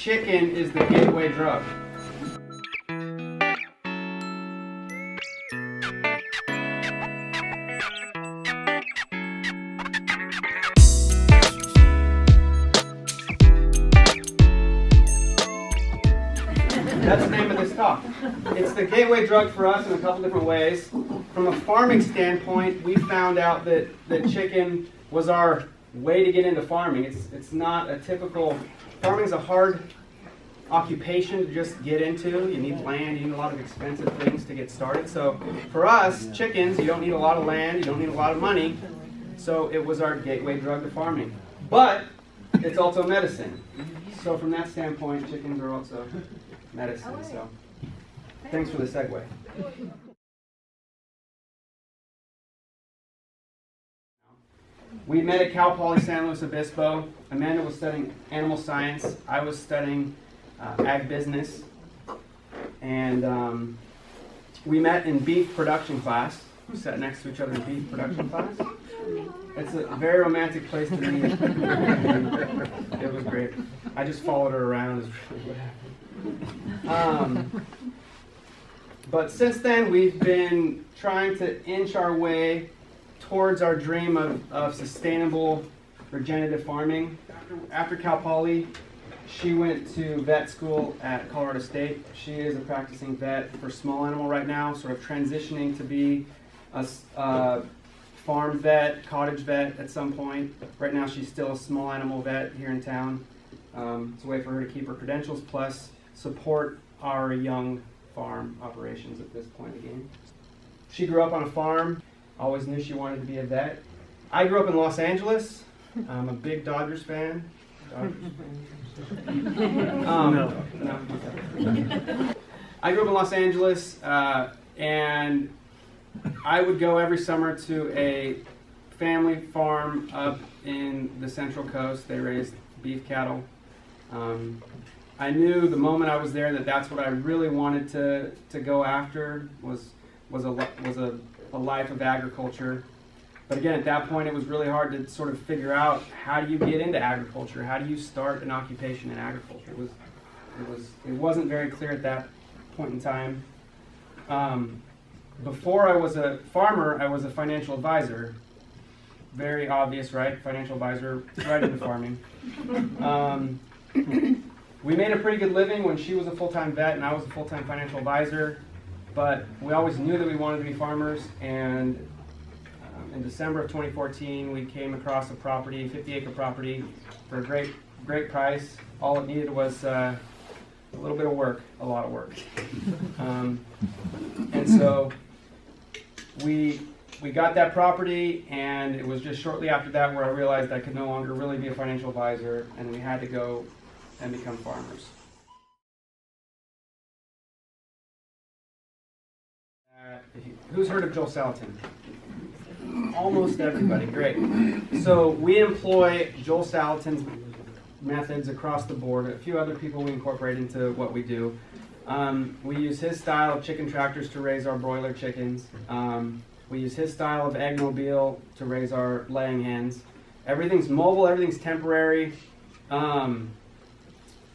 chicken is the gateway drug. That's the name of this talk. It's the gateway drug for us in a couple different ways. From a farming standpoint, we found out that chicken was our way to get into farming. It's not a typical, farming's a hard occupation to just get into. You need land, you need a lot of expensive things to get started. So for us, chickens, you don't need a lot of land, you don't need a lot of money. So it was our gateway drug to farming. But it's also medicine. So from that standpoint, chickens are also medicine. So thanks for the segue. We met at Cal Poly San Luis Obispo. Amanda was studying animal science. I was studying ag business. And we met in beef production class. We sat next to each other in beef production class. It's a very romantic place to meet. It was great. I just followed her around is really what happened. But since then, we've been trying to inch our way towards our dream of sustainable regenerative farming. After Cal Poly, she went to vet school at Colorado State. She is a practicing vet for small animal right now, sort of transitioning to be a farm vet, cottage vet at some point. Right now she's still a small animal vet here in town. It's a way for her to keep her credentials plus support our young farm operations at this point again. She grew up on a farm. Always knew she wanted to be a vet. I grew up in Los Angeles. I'm a big Dodgers fan. No. I grew up in Los Angeles, and I would go every summer to a family farm up in the Central Coast. They raised beef cattle. I knew the moment I was there that that's what I really wanted to go after was a life of agriculture. But again, at that point, it was really hard to sort of figure out how do you get into agriculture? How do you start an occupation in agriculture? It wasn't very clear at that point in time. Before I was a farmer, I was a financial advisor. Very obvious, right? Financial advisor, right into farming. We made a pretty good living when she was a full-time vet and I was a full-time financial advisor. But we always knew that we wanted to be farmers, and in December of 2014, we came across a property, 50-acre property, for a great price. All it needed was a little bit of work, a lot of work. And so we got that property, and it was just shortly after that where I realized I could no longer really be a financial advisor, and we had to go and become farmers. Who's heard of Joel Salatin? Almost everybody, great. So we employ Joel Salatin's methods across the board. A few other people we incorporate into what we do. We use his style of chicken tractors to raise our broiler chickens. We use his style of eggmobile to raise our laying hens. Everything's mobile, everything's temporary. I'm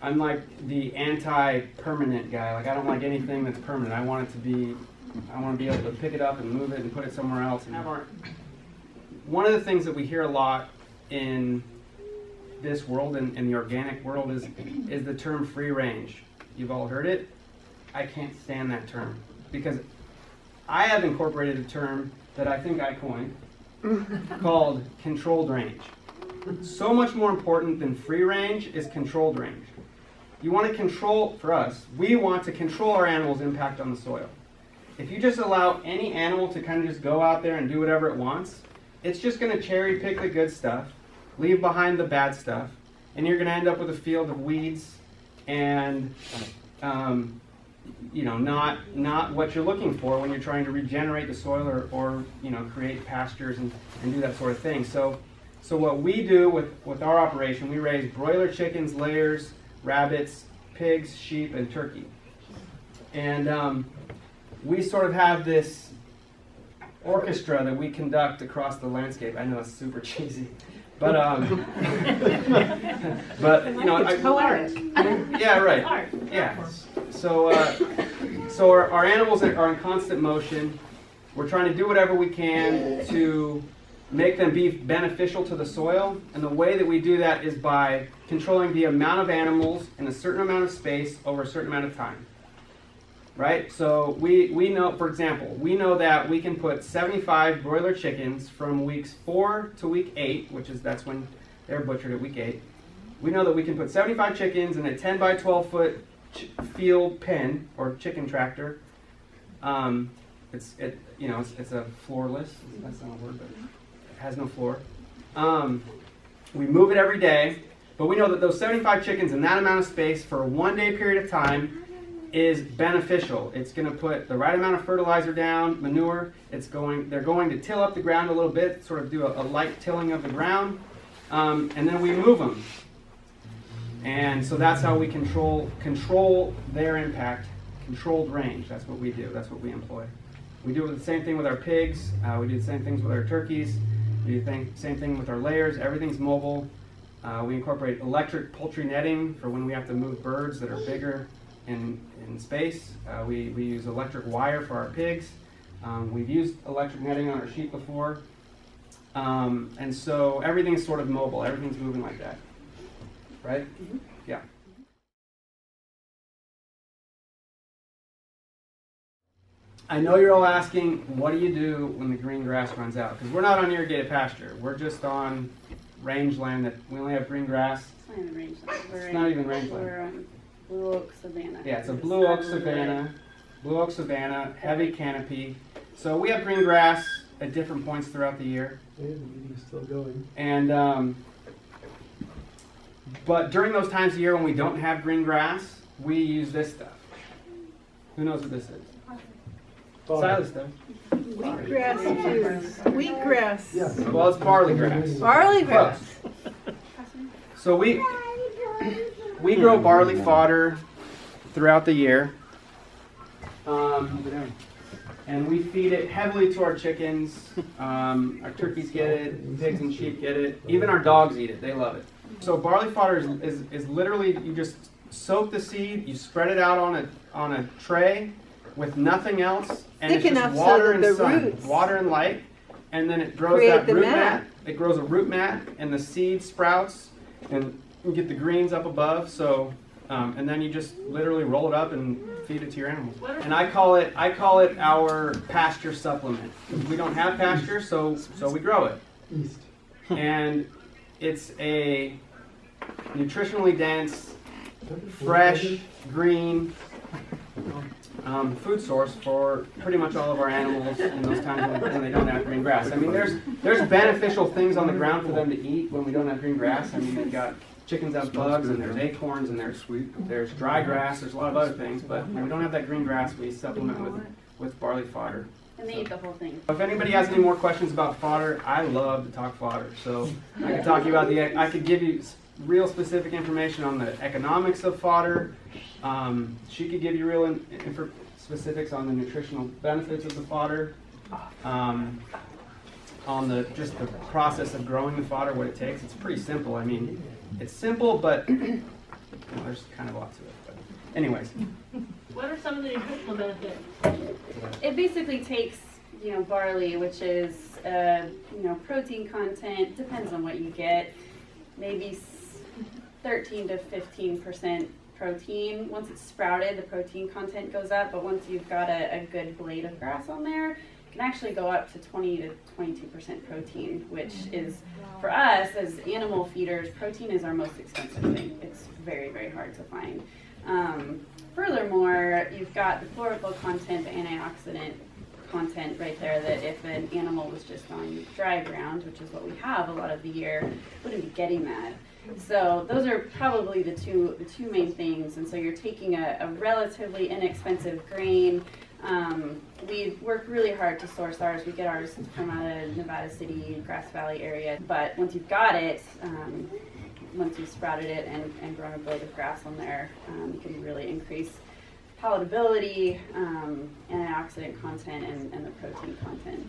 like the anti-permanent guy. Like I don't like anything that's permanent. I want to be able to pick it up and move it and put it somewhere else. And one of the things that we hear a lot in this world, in the organic world, is the term free range. You've all heard it. I can't stand that term because I have incorporated a term that I think I coined called controlled range. So much more important than free range is controlled range. You want to control, for us, we want to control our animals' impact on the soil. If you just allow any animal to kind of just go out there and do whatever it wants, it's just going to cherry pick the good stuff, leave behind the bad stuff, and you're going to end up with a field of weeds and not what you're looking for when you're trying to regenerate the soil or create pastures and do that sort of thing. So what we do with our operation, we raise broiler chickens, layers, rabbits, pigs, sheep, and turkey. And we sort of have this orchestra that we conduct across the landscape. I know it's super cheesy, But but you know, yeah, right, yeah. So so our animals are in constant motion. We're trying to do whatever we can to make them be beneficial to the soil, and the way that we do that is by controlling the amount of animals in a certain amount of space over a certain amount of time. Right? So we know, for example, we know that we can put 75 broiler chickens from weeks 4 to week 8, that's when they're butchered at week 8. We know that we can put 75 chickens in a 10 by 12 foot field pen or chicken tractor. It's a floorless. That's not a word, but it has no floor. We move it every day, but we know that those 75 chickens in that amount of space for a 1 day period of time is beneficial. It's going to put the right amount of fertilizer down, manure. They're going to till up the ground a little bit, sort of do a light tilling of the ground, and then we move them. And so that's how we control their impact, controlled range. That's what we do. That's what we employ. We do the same thing with our pigs. We do the same things with our turkeys. We do the same thing with our layers. Everything's mobile. We incorporate electric poultry netting for when we have to move birds that are bigger in space. We use electric wire for our pigs. We've used electric netting on our sheep before. And so everything's sort of mobile. Everything's moving like that. Right? Mm-hmm. Yeah. I know you're all asking, what do you do when the green grass runs out? Because we're not on irrigated pasture. We're just on rangeland that we only have green grass. It's not even rangeland. It's not even rangeland. We're on blue oak savanna. Yeah, it's a blue oak savanna. Blue oak savanna, heavy canopy. So we have green grass at different points throughout the year. Yeah, the meeting is still going. And but during those times of year when we don't have green grass, we use this stuff. Who knows what this is? Silas does. Wheatgrass juice. Wheatgrass. Yes. Well, it's barley grass. Barley grass. So we grow barley fodder throughout the year, and we feed it heavily to our chickens. Our turkeys get it, pigs and sheep get it. Even our dogs eat it; they love it. So barley fodder is literally, you just soak the seed, you spread it out on a tray with nothing else, and Thick it's just enough water so and that the sun, roots water and light, and then it grows create that the root mat. mat. It grows a root mat, and the seed sprouts, and you get the greens up above. So, and then you just literally roll it up and feed it to your animals. And I call it our pasture supplement. We don't have pasture, so we grow it. East. And it's a nutritionally dense, fresh, green food source for pretty much all of our animals in those times when they don't have green grass. I mean, there's beneficial things on the ground for them to eat when we don't have green grass. I mean, we've got chickens have bugs, and there's acorns, and there's dry grass, there's a lot of other things, but when we don't have that green grass, we supplement with barley fodder. And they eat the whole thing. If anybody has any more questions about fodder, I love to talk fodder. So I could talk to you about I could give you real specific information on the economics of fodder. She could give you real specifics on the nutritional benefits of the fodder. On just the process of growing the fodder, what it takes. It's pretty simple. I mean, it's simple, but there's kind of a lot to it. But anyways. What are some of the nutritional benefits? It basically takes, barley, which is, protein content, depends on what you get, maybe 13 to 15% protein. Once it's sprouted, the protein content goes up, but once you've got a good blade of grass on there, it can actually go up to 20 to 22% protein, which is, for us as animal feeders, protein is our most expensive thing. It's very, very hard to find. Furthermore, you've got the chlorophyll content, the antioxidant content right there, that if an animal was just on dry ground, which is what we have a lot of the year, wouldn't be getting that. So those are probably the two main things. And so you're taking a relatively inexpensive grain. We work really hard to source ours. We get ours from out of Nevada City, Grass Valley area. But once you've got it, once you've sprouted it and grown a blade of grass on there, you can really increase palatability, antioxidant content, and the protein content.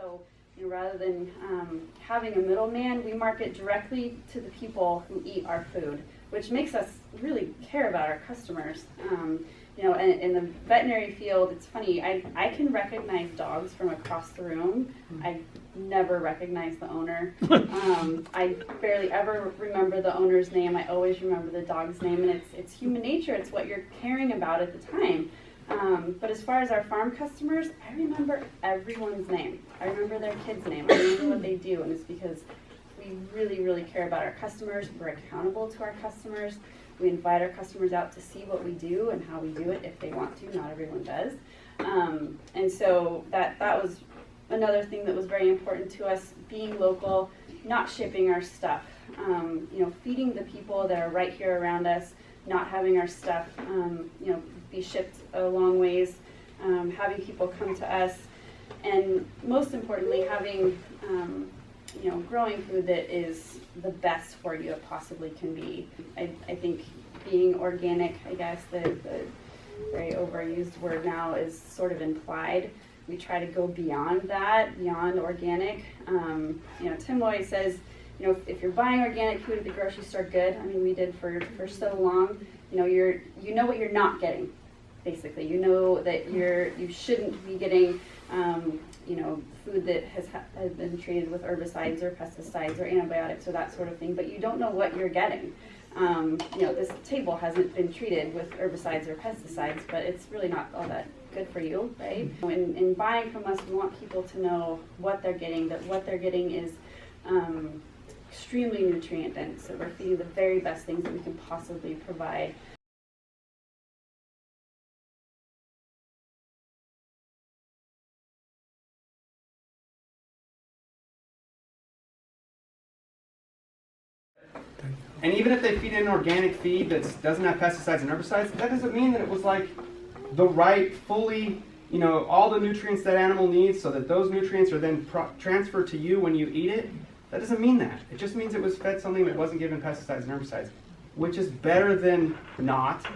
So, rather than having a middleman, we market directly to the people who eat our food, which makes us really care about our customers. And in the veterinary field, it's funny, I can recognize dogs from across the room. I never recognize the owner. I barely ever remember the owner's name. I always remember the dog's name, and it's human nature. It's what you're caring about at the time. But as far as our farm customers, I remember everyone's name. I remember their kid's name. I remember what they do, and it's because we really, really care about our customers. We're accountable to our customers. We invite our customers out to see what we do and how we do it if they want to. Not everyone does. And so that was another thing that was very important to us, being local, not shipping our stuff. Feeding the people that are right here around us, not having our stuff, be shipped a long ways, having people come to us, and most importantly, having growing food that is the best for you it possibly can be. I think being organic, I guess the very overused word now is sort of implied. We try to go beyond that, beyond organic. Tim always says, if you're buying organic food at the grocery store, good. I mean, we did for so long. You know what you're not getting, basically. You know that you shouldn't be getting, food that has been treated with herbicides or pesticides or antibiotics or that sort of thing, but you don't know what you're getting. This table hasn't been treated with herbicides or pesticides, but it's really not all that good for you, right? In buying from us, we want people to know what they're getting, that what they're getting is extremely nutrient dense, so we're feeding the very best things that we can possibly provide. And even if they feed an organic feed that doesn't have pesticides and herbicides, that doesn't mean that it was like the right, fully, all the nutrients that animal needs, so that those nutrients are then transferred to you when you eat it. That doesn't mean that. It just means it was fed something that wasn't given pesticides and herbicides, which is better than not,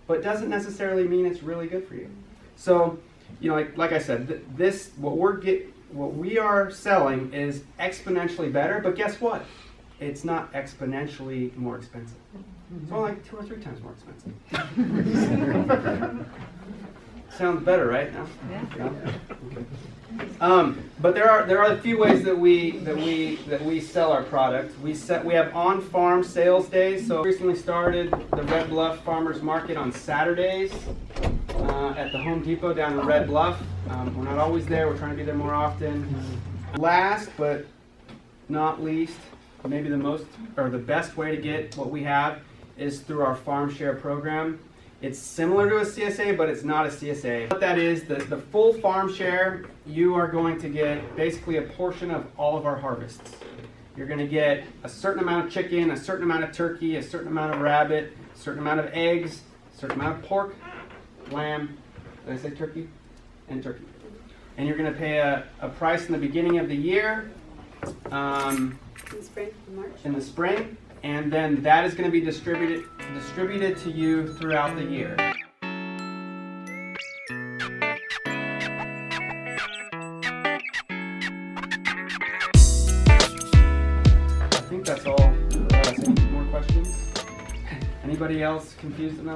but doesn't necessarily mean it's really good for you. So, like I said, what we are selling is exponentially better, but guess what? It's not exponentially more expensive. It's only like 2 or 3 times more expensive. Sounds better, right? No? Yeah. Okay. But there are a few ways that we sell our product. We have on-farm sales days. So we recently started the Red Bluff Farmers Market on Saturdays at the Home Depot down in Red Bluff. We're not always there. We're trying to be there more often. Last but not least, maybe the best way to get what we have is through our FARMiCiA program. It's similar to a CSA, but it's not a CSA. What that is, the full farm share, you are going to get basically a portion of all of our harvests. You're going to get a certain amount of chicken, a certain amount of turkey, a certain amount of rabbit, a certain amount of eggs, a certain amount of pork, lamb, did I say turkey? And turkey. And you're going to pay a price in the beginning of the year. In the spring, in March. In the spring, and then that is going to be distributed to you throughout the year. I think that's all. Any more questions? Anybody else confused enough?